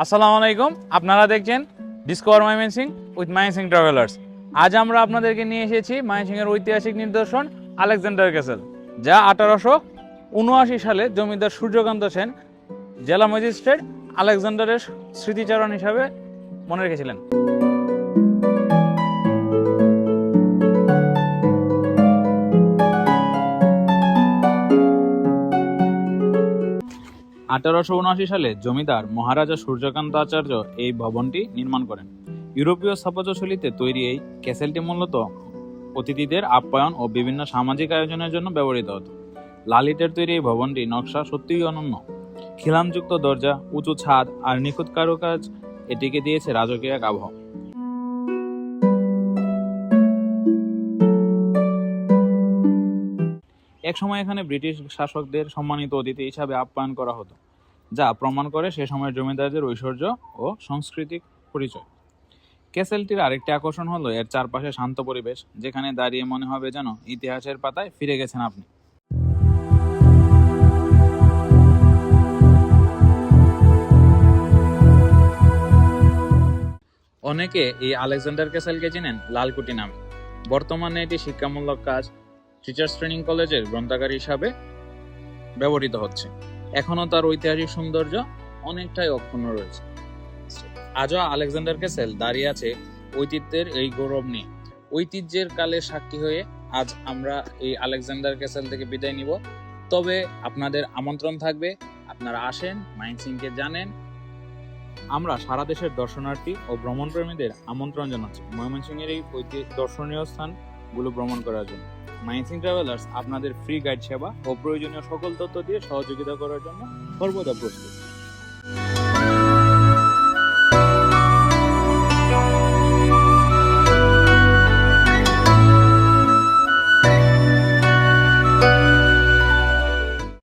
আসসালামু আলাইকুম, আপনারা দেখছেন discover Mymensingh with Mymensingh travellers. আজ আমরা আপনাদেরকে নিয়ে এসেছি ময়মনসিংহের ঐতিহাসিক নিদর্শন আলেকজান্ডার ক্যাসেল, যা 1879 সালে জমিদার সূর্যকান্ত সেন জেলা ম্যাজিস্ট্রেট আলেকজান্ডারের স্মৃতিচারণ হিসাবে মনে রেখেছিলেন। সালে জমিদার মহারাজা সূর্যকান্ত আচার্য এই ভবনটি নির্মাণ করেন। ইউরোপীয় স্থাপত্যশৈলীতে তৈরি এই ক্যাসেলটি মূলত অতিথিদের আপ্যায়ন ও বিভিন্ন সামাজিক আয়োজনের জন্য ব্যবহৃত হতো। লাল ইটের তৈরি এই ভবনটি নকশা সত্যিই অনন্য। খিলানযুক্ত দরজা, উঁচু ছাদ আর নিখুঁত কারুকাজ এটিকে দিয়েছে রাজকীয় এক আবহ। এক সময় এখানে ব্রিটিশ শাসকদের সম্মানিত অতিথি হিসাবে আপ্যায়ন করা হতো, যা প্রমাণ করে সে সময়ের জমিদারদের ঐশ্বর্য ও সাংস্কৃতিক পরিচয়। ক্যাসেলটির আরেকটি আকর্ষণ হলো এর চারপাশে শান্ত পরিবেশ, যেখানে দাঁড়িয়ে মনে হবে যেন ইতিহাসের পাতায় ফিরে গেছেন আপনি। অনেকে এই আলেকজান্ডার ক্যাসেলকে চেনেন লালকুঠি নামে। বর্তমানে এটি শিক্ষামূলক কাজ, টিচার্স ট্রেনিং কলেজের গ্রন্থাগার হিসাবে ব্যবহৃত হচ্ছে। এখনো তার ঐতিহাসিক সৌন্দর্য অনেকটাই অক্ষুণ্ণ রয়েছে। আজও আলেকজান্ডার ক্যাসেল দাঁড়িয়ে আছে ঐতিহ্যের এই গৌরব নিয়ে। ঐতিহ্যের কালের সাক্ষী হয়ে আজ আমরা এই আলেকজান্ডার ক্যাসেল থেকে বিদায় নিব। তবে আপনাদের আমন্ত্রণ থাকবে, আপনারা আসেন, ময়মনসিংহকে জানেন। আমরা সারা দেশের দর্শনার্থী ও ভ্রমণপ্রেমীদের আমন্ত্রণ জানাচ্ছি ময়মনসিংহের এই দর্শনীয় স্থানগুলো ভ্রমণ করার জন্য। ময়মনসিংহ ট্রাভেলার্স আপনাদের ফ্রি গাইড সেবা ও প্রয়োজনীয় সকল তথ্য দিয়ে সহযোগিতা করার জন্য সর্বদা প্রস্তুত।